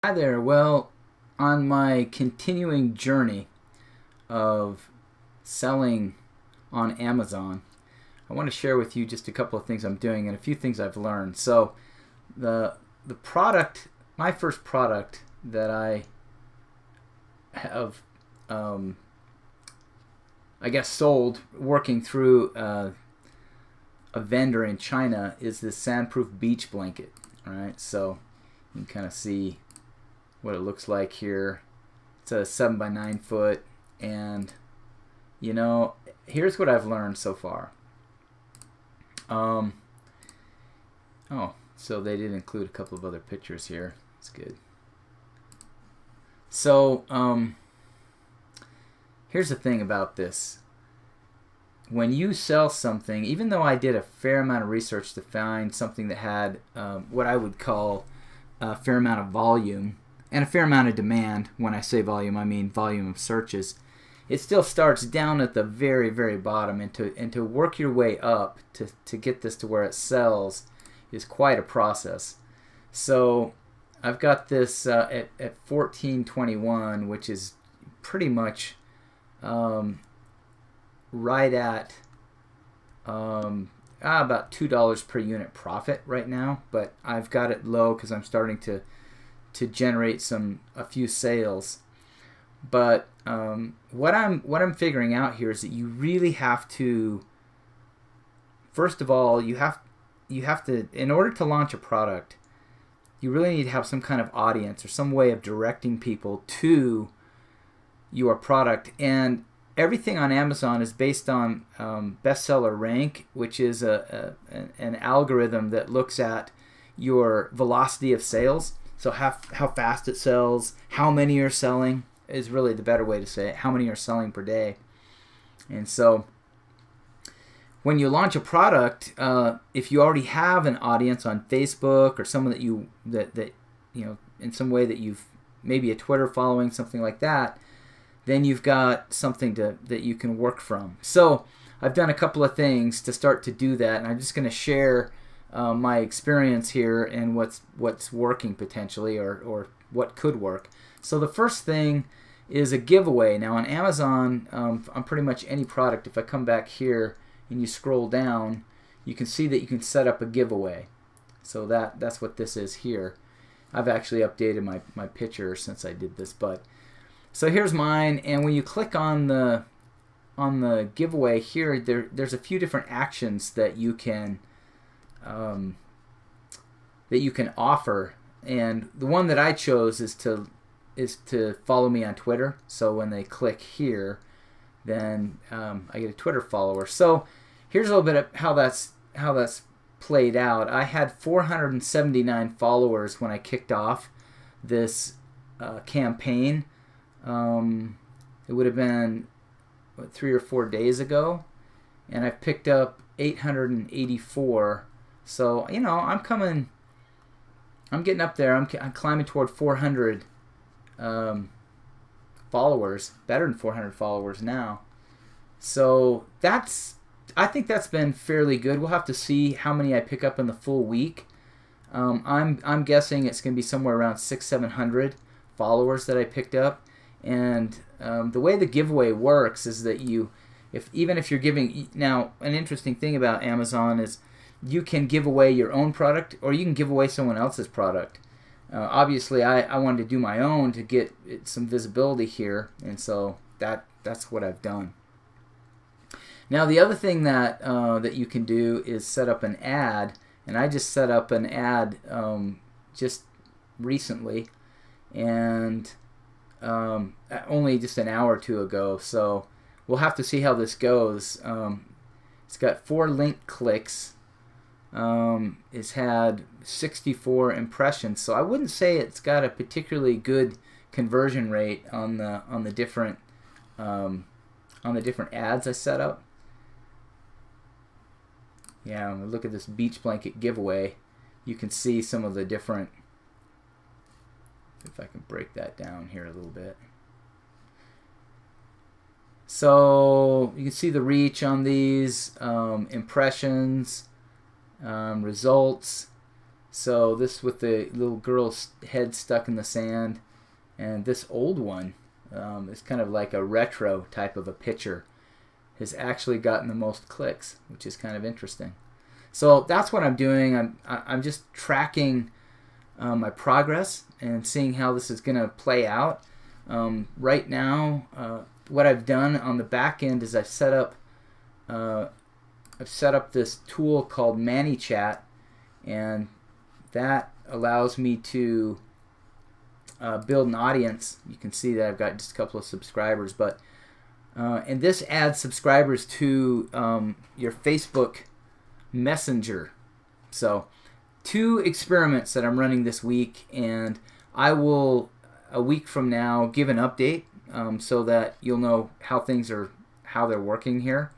Hi there. Well, on my continuing journey of selling on Amazon, I want to share with you just a couple of things I'm doing and a few things I've learned. So, the product, my first product that I have, I guess, sold working through a vendor in China is this sandproof beach blanket. All right, so you can kind of see what it looks like here. It's a 7 by 9 foot, and here's what I've learned so far. Oh, so they did include a couple of other pictures here. That's good. So here's the thing about this. When you sell something, even though I did a fair amount of research to find something that had what I would call a fair amount of volume and a fair amount of demand. When I say volume, I mean volume of searches. It still starts down at the very, very bottom, and to work your way up to get this to where it sells is quite a process. So I've got this at 1421, which is pretty much right at about $2 per unit profit right now, but I've got it low because I'm starting to generate a few sales. But what I'm figuring out here is that you really have to, first of all, you have to, in order to launch a product, you really need to have some kind of audience or some way of directing people to your product. And everything on Amazon is based on bestseller rank, which is an algorithm that looks at your velocity of sales. So how fast it sells, how many you're selling is really the better way to say it. How many you're selling per day. And so when you launch a product, if you already have an audience on Facebook or someone that in some way that you've maybe a Twitter following, something like that, then you've got something that you can work from. So I've done a couple of things to start to do that, and I'm just going to share my experience here and what's working potentially or what could work. So the first thing is a giveaway. Now on Amazon, on pretty much any product, if I come back here and you scroll down, you can see that you can set up a giveaway. So that's what this is here. I've actually updated my picture since I did this, but so here's mine, and when you click on the giveaway here, there's a few different actions that you can offer, and the one that I chose is to follow me on Twitter. So when they click here, then I get a Twitter follower. So here's a little bit of how that's played out. I had 479 followers when I kicked off this campaign. It would have been 3 or 4 days ago, and I've picked up 884. So I'm getting up there. I'm climbing toward 400 followers, better than 400 followers now. So I think that's been fairly good. We'll have to see how many I pick up in the full week. I'm guessing it's going to be somewhere around 600-700 followers that I picked up. And the way the giveaway works is that even if you're giving, now an interesting thing about Amazon is you can give away your own product or you can give away someone else's product. Obviously, I wanted to do my own to get some visibility here, and so that's what I've done. Now the other thing that you can do is set up an ad, and I just set up an ad just recently, and only just an hour or two ago, so we'll have to see how this goes. It's got 4 link clicks. It's had 64 impressions, so I wouldn't say it's got a particularly good conversion rate on the different ads I set up. Yeah, when we look at this beach blanket giveaway, you can see some of the different. If I can break that down here a little bit. So you can see the reach on these, impressions, results. So this with the little girl's head stuck in the sand, and this old one is kind of like a retro type of a picture, has actually gotten the most clicks, which is kind of interesting. So that's what I'm doing. I'm just tracking my progress and seeing how this is going to play out. Right now, what I've done on the back end is I've set up this tool called ManyChat, and that allows me to build an audience. You can see that I've got just a couple of subscribers, but and this adds subscribers to your Facebook Messenger. So 2 experiments that I'm running this week, and I will a week from now give an update so that you'll know how they're working here.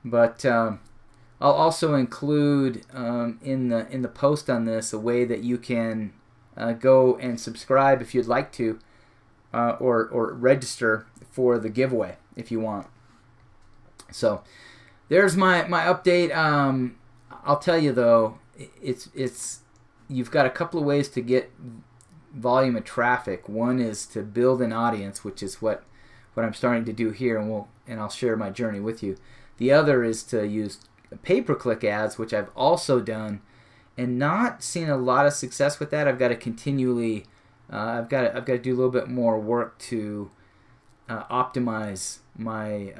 But I'll also include in the post on this a way that you can go and subscribe if you'd like to, or register for the giveaway if you want. So there's my update. I'll tell you though, it's you've got a couple of ways to get volume of traffic. One is to build an audience, which is what I'm starting to do here, and I'll share my journey with you. The other is to use pay-per-click ads, which I've also done, and not seen a lot of success with that. I've got to continually, I've got to do a little bit more work to optimize my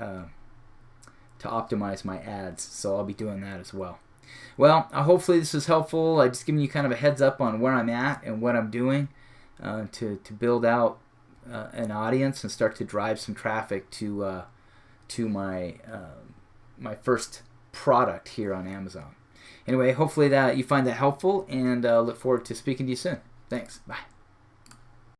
ads. So I'll be doing that as well. Well, hopefully this was helpful. I just giving you kind of a heads up on where I'm at and what I'm doing to build out an audience and start to drive some traffic to my my first product here on Amazon. Anyway, hopefully that you find that helpful, and look forward to speaking to you soon. Thanks. Bye.